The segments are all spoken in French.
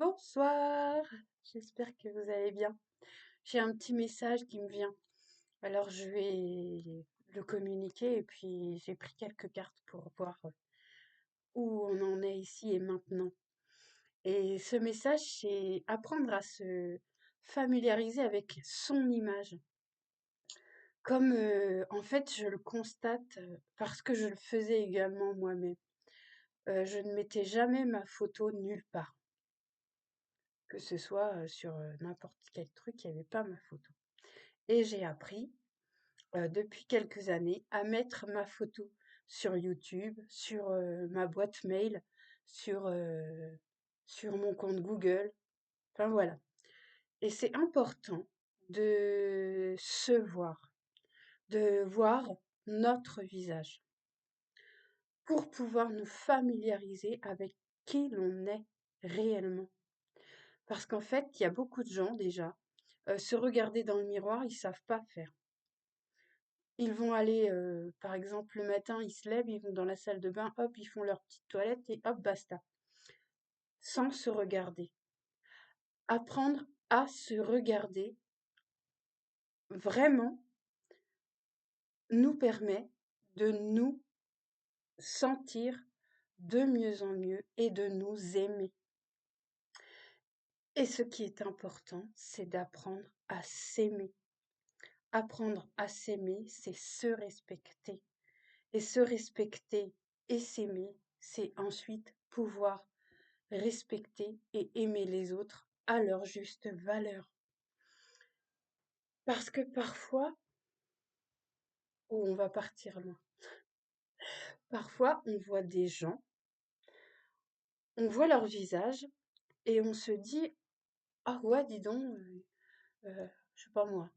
Bonsoir, j'espère que vous allez bien. J'ai un petit message qui me vient. Alors je vais le communiquer et puis j'ai pris quelques cartes pour voir où on en est ici et maintenant. Et ce message, c'est apprendre à se familiariser avec son image. Comme en fait je le constate parce que je le faisais également moi-même. Je ne mettais jamais ma photo nulle part, que ce soit sur n'importe quel truc, il n'y avait pas ma photo. Et j'ai appris, depuis quelques années, à mettre ma photo sur YouTube, sur, ma boîte mail, sur, sur mon compte Google, enfin voilà. Et c'est important de se voir, de voir notre visage pour pouvoir nous familiariser avec qui l'on est réellement. Parce qu'en fait, il y a beaucoup de gens déjà, se regarder dans le miroir, ils savent pas faire. Ils vont aller, par exemple, le matin, ils se lèvent, ils vont dans la salle de bain, hop, ils font leur petite toilette et hop, basta. Sans se regarder. Apprendre à se regarder, vraiment, nous permet de nous sentir de mieux en mieux et de nous aimer. Et ce qui est important, c'est d'apprendre à s'aimer. Apprendre à s'aimer, c'est se respecter. Et se respecter et s'aimer, c'est ensuite pouvoir respecter et aimer les autres à leur juste valeur. Parce que parfois, on va partir loin, parfois on voit des gens, on voit leur visage et on se dit, ah ouais, dis donc, je sais pas moi,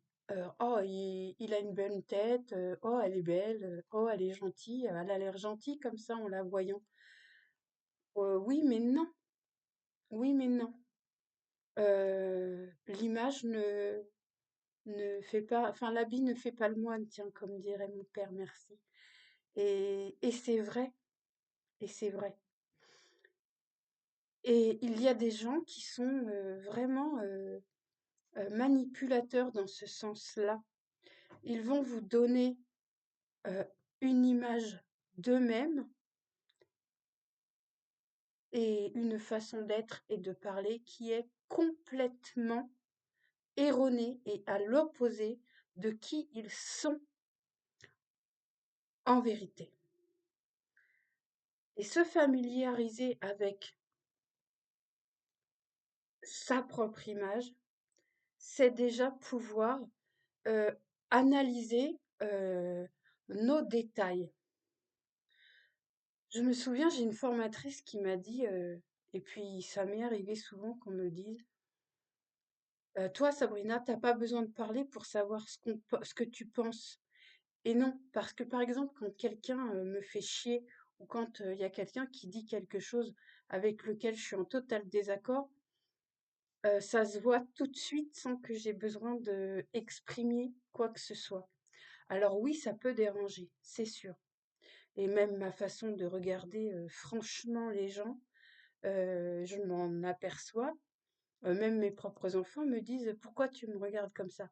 oh, il a une bonne tête, oh, elle est belle, oh, elle est gentille, elle a l'air gentille comme ça en la voyant. Oui, mais non, oui, mais non. L'image ne fait pas, enfin l'habit ne fait pas le moine, tiens, comme dirait mon père, merci. Et c'est vrai, et c'est vrai. Et il y a des gens qui sont vraiment manipulateurs dans ce sens-là. Ils vont vous donner euh, une image d'eux-mêmes et une façon d'être et de parler qui est complètement erronée et à l'opposé de qui ils sont en vérité. Et se familiariser avec sa propre image, c'est déjà pouvoir euh, analyser nos détails. Je me souviens, j'ai une formatrice qui m'a dit, et puis ça m'est arrivé souvent qu'on me dise, toi Sabrina, t'as pas besoin de parler pour savoir ce que tu penses. Et non, parce que par exemple, quand quelqu'un me fait chier ou quand il y a quelqu'un qui dit quelque chose avec lequel je suis en total désaccord, ça se voit tout de suite sans que j'ai besoin de exprimer quoi que ce soit. Alors oui, ça peut déranger, c'est sûr. Et même ma façon de regarder franchement les gens, je m'en aperçois. Même mes propres enfants me disent: «Pourquoi tu me regardes comme ça?»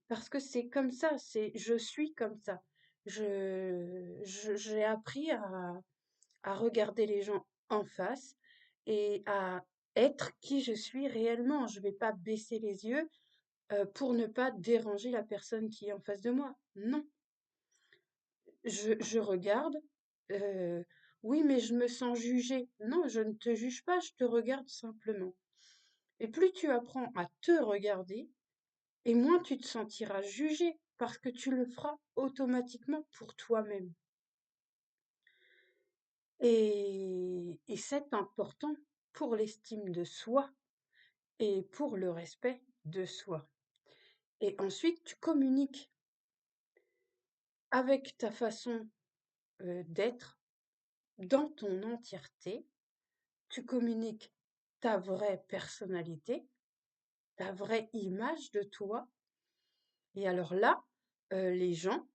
Parce que c'est comme ça, c'est je suis comme ça. J'ai appris à regarder les gens en face et à être qui je suis réellement. Je vais pas baisser les yeux pour ne pas déranger la personne qui est en face de moi. Non, je regarde. euh, oui, mais je me sens jugée. Non, je ne te juge pas, je te regarde simplement. Et plus tu apprends à te regarder, et moins tu te sentiras jugé parce que tu le feras automatiquement pour toi-même. Et c'est important pour l'estime de soi et pour le respect de soi. Et ensuite, tu communiques avec ta façon d'être dans ton entièreté. Tu communiques ta vraie personnalité, ta vraie image de toi. Et alors là, les gens,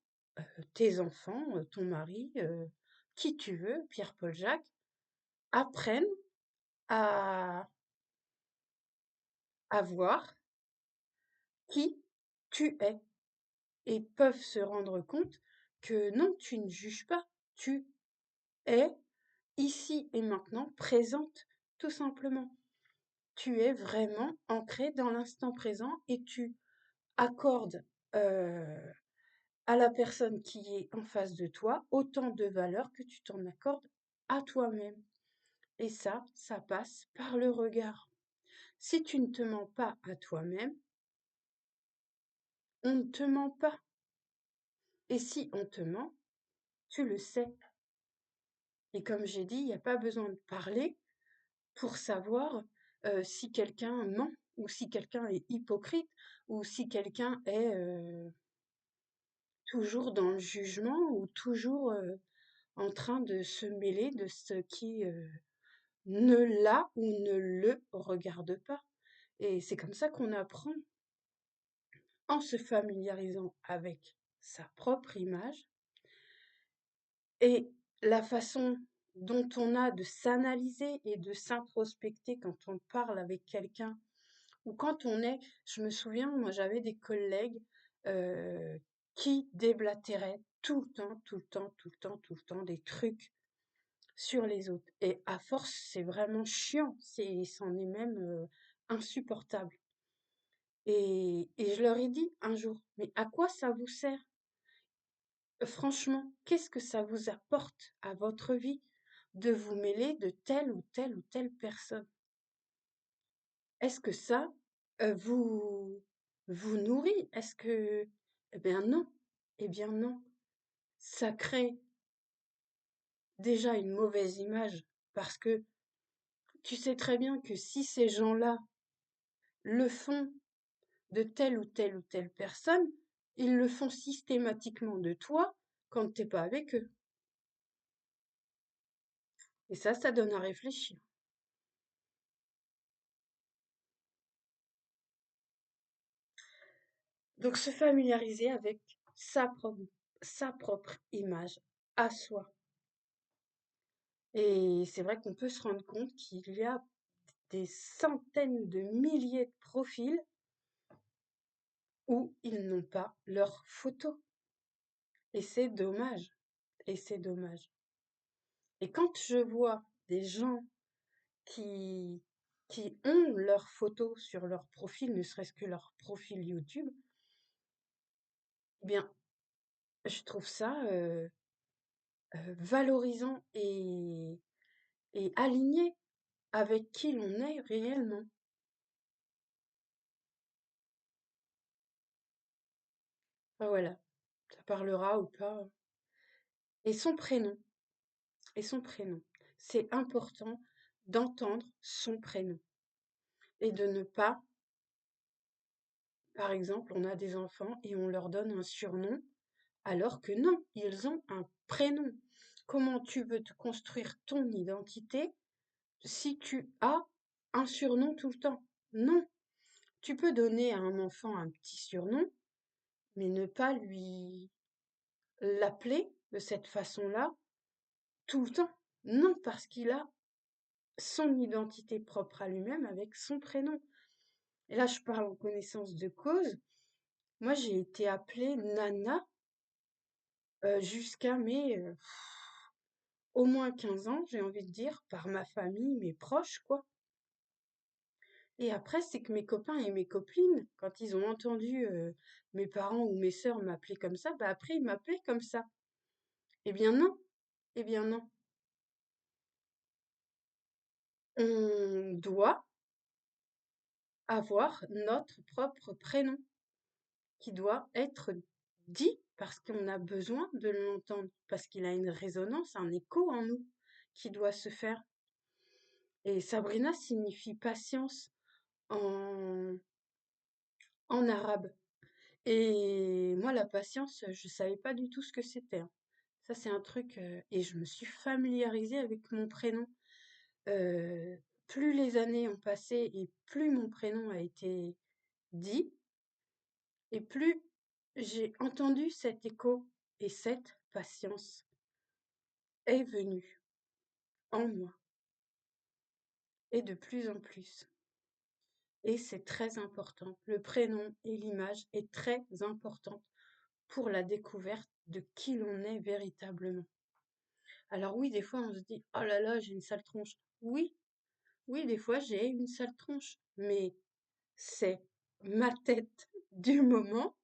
tes enfants, ton mari, qui tu veux, Pierre-Paul Jacques, apprennent à à voir qui tu es et peuvent se rendre compte que non, tu ne juges pas, tu es ici et maintenant présente, tout simplement. Tu es vraiment ancré dans l'instant présent et tu accordes à la personne qui est en face de toi autant de valeur que tu t'en accordes à toi-même. Et ça passe par le regard. Si tu ne te mens pas à toi-même, on ne te ment pas. Et si on te ment, tu le sais. Et comme j'ai dit, il n'y a pas besoin de parler pour savoir si quelqu'un ment ou si quelqu'un est hypocrite ou si quelqu'un est toujours dans le jugement ou toujours en train de se mêler de ce qui ne l'a ou ne le regarde pas. Et c'est comme ça qu'on apprend en se familiarisant avec sa propre image et la façon dont on a de s'analyser et de s'introspecter quand on parle avec quelqu'un ou quand on est, je me souviens, moi j'avais des collègues euh, qui déblatéraient tout le temps, tout le temps, tout le temps, tout le temps des trucs sur les autres. Et à force, c'est vraiment chiant, c'en est même insupportable. Et je leur ai dit un jour, mais à quoi ça vous sert? Franchement, qu'est-ce que ça vous apporte à votre vie de vous mêler de telle ou telle personne? Est-ce que ça vous nourrit? Est-ce que... Eh bien non, eh bien non. Ça crée déjà une mauvaise image parce que tu sais très bien que si ces gens-là le font de telle ou telle personne, ils le font systématiquement de toi quand t'es pas avec eux. Et ça donne à réfléchir. Donc se familiariser avec sa propre, sa propre image à soi. Et c'est vrai qu'on peut se rendre compte qu'il y a des centaines de milliers de profils où ils n'ont pas leurs photos. Et c'est dommage. Et c'est dommage. Et quand je vois des gens qui, qui ont leurs photos sur leur profil, ne serait-ce que leur profil YouTube, eh bien, je trouve ça valorisant et aligné avec qui l'on est réellement. Ah, voilà, ça parlera ou pas. Et son prénom, et son prénom. C'est important d'entendre son prénom et de ne pas, par exemple, on a des enfants et on leur donne un surnom, alors que non, ils ont un prénom. Comment tu veux te construire ton identité si tu as un surnom tout le temps? Non, tu peux donner à un enfant un petit surnom, mais ne pas lui l'appeler de cette façon-là tout le temps. Non, parce qu'il a son identité propre à lui-même avec son prénom. Et là, je parle en connaissance de cause. Moi, j'ai été appelée Nana jusqu'à mes au moins 15 ans, j'ai envie de dire, par ma famille, mes proches, quoi. Et après, c'est que mes copains et mes copines, quand ils ont entendu mes parents ou mes sœurs m'appeler comme ça, bah après, ils m'appelaient comme ça. Eh bien non, eh bien non. On doit avoir notre propre prénom qui doit être dit parce qu'on a besoin de l'entendre, parce qu'il a une résonance, un écho en nous qui doit se faire. Et Sabrina signifie patience en, en arabe. Et moi, la patience, je savais pas du tout ce que c'était, hein. Ça, c'est un truc, et je me suis familiarisée avec mon prénom. Euh, Plus les années ont passé et plus mon prénom a été dit, et plus j'ai entendu cet écho et cette patience est venue en moi, et de plus en plus. et c'est très important. Le prénom et l'image est très importante pour la découverte de qui l'on est véritablement. Alors oui, des fois on se dit: «Oh là là, j'ai une sale tronche». Oui, oui, des fois j'ai une sale tronche, mais c'est ma tête du moment,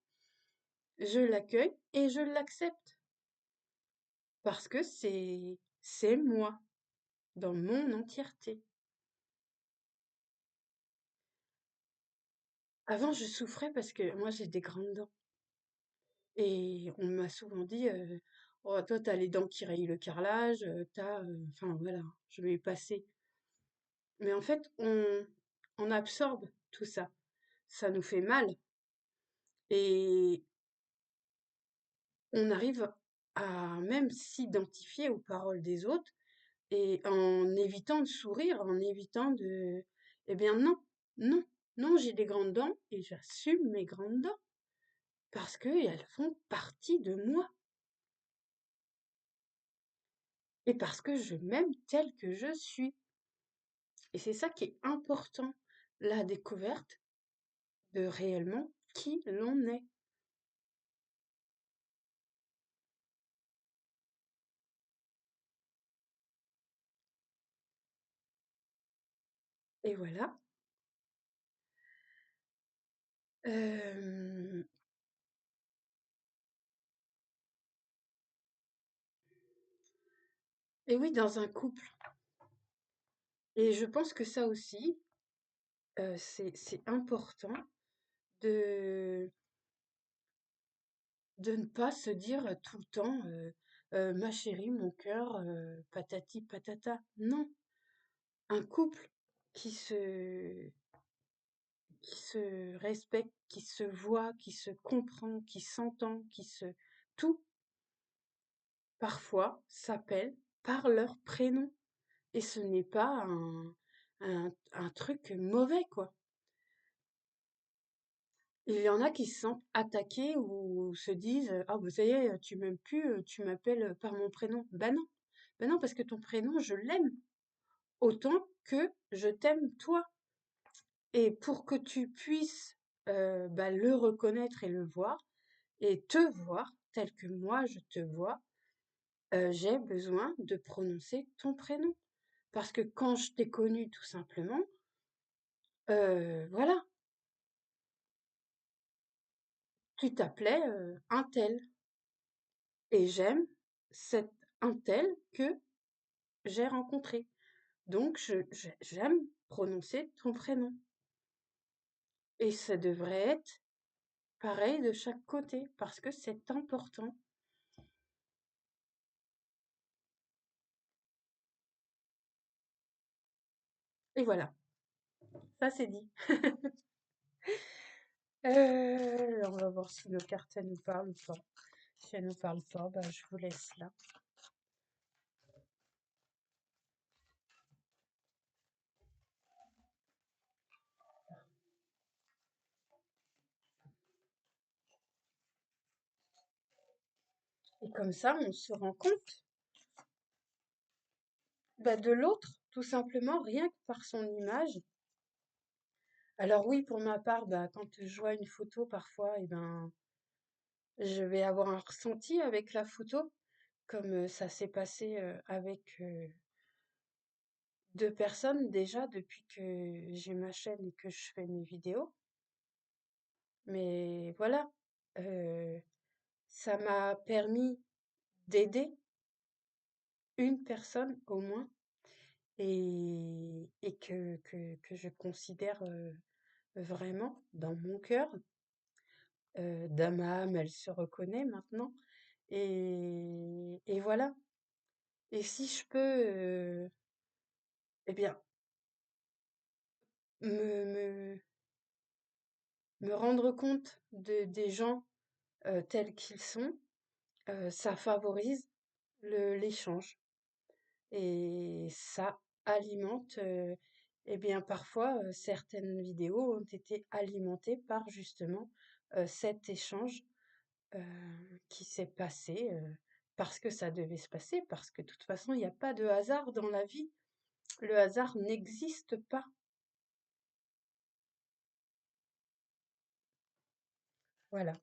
je l'accueille et je l'accepte parce que c'est moi dans mon entièreté. Avant, je souffrais parce que moi j'ai des grandes dents et on m'a souvent dit «Oh, toi t'as les dents qui rayent le carrelage, enfin voilà, je vais passer. Mais en fait, on absorbe tout ça. Ça nous fait mal et on arrive à même s'identifier aux paroles des autres et en évitant de sourire, en évitant de... Eh bien non, non, non, j'ai des grandes dents et j'assume mes grandes dents parce qu'elles font partie de moi et parce que je m'aime telle que je suis. Et c'est ça qui est important, la découverte de réellement qui l'on est. Et voilà. Euh, et oui, dans un couple. Et je pense que ça aussi, c'est important de, de ne pas se dire tout le temps ma chérie, mon cœur, patati patata. Non, un couple qui qui se respecte, qui se voit, qui se comprend, qui s'entend, qui se... Tout, parfois, s'appelle par leur prénom. Et ce n'est pas un truc mauvais, quoi. Il y en a qui se sentent attaqués ou se disent ah, bah, ça y est, tu m'aimes plus, tu m'appelles par mon prénom. Ben non. Ben non, parce que ton prénom, je l'aime autant que je t'aime toi. Et pour que tu puisses bah, le reconnaître et le voir, et te voir tel que moi je te vois, j'ai besoin de prononcer ton prénom. Parce que quand je t'ai connu tout simplement, voilà, tu t'appelais un tel. Et j'aime cet un tel que j'ai rencontré. Donc j'aime prononcer ton prénom. Et ça devrait être pareil de chaque côté, parce que c'est important. Et voilà, ça c'est dit. On va voir si nos cartes elles nous parlent ou pas. Si elles nous parlent pas, bah, je vous laisse là. Et comme ça, on se rend compte bah, de l'autre, tout simplement, rien que par son image. Alors oui, pour ma part, bah, quand je vois une photo, parfois, eh ben, je vais avoir un ressenti avec la photo, comme ça s'est passé avec 2 personnes déjà depuis que j'ai ma chaîne et que je fais mes vidéos. Mais voilà, euh, ça m'a permis d'aider une personne au moins et que je considère vraiment dans mon cœur. Dans ma âme, elle se reconnaît maintenant. Et voilà. Et si je peux, eh bien, me, me, me rendre compte des gens tels qu'ils sont, ça favorise l'échange. Et ça alimente, eh bien, parfois, certaines vidéos ont été alimentées par justement cet échange qui s'est passé parce que ça devait se passer, parce que de toute façon, il n'y a pas de hasard dans la vie. Le hasard n'existe pas. Voilà.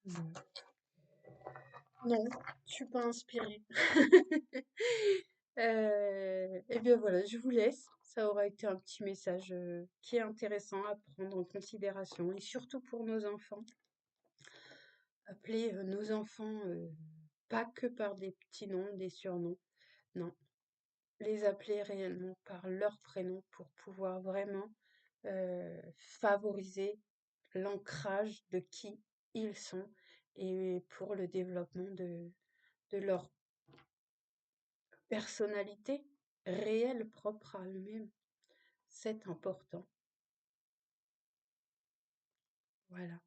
Mm. Non, je suis pas inspirée. Eh bien voilà, je vous laisse. Ça aura été un petit message qui est intéressant à prendre en considération et surtout pour nos enfants. Appeler nos enfants pas que par des petits noms, des surnoms. Non, les appeler réellement par leur prénom pour pouvoir vraiment favoriser l'ancrage de qui ils sont et pour le développement de leur personnalité réelle, propre à eux-mêmes. C'est important. Voilà.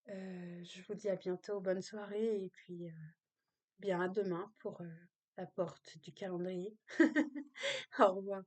Je vous dis à bientôt, bonne soirée et puis bien à demain pour la porte du calendrier. Au revoir.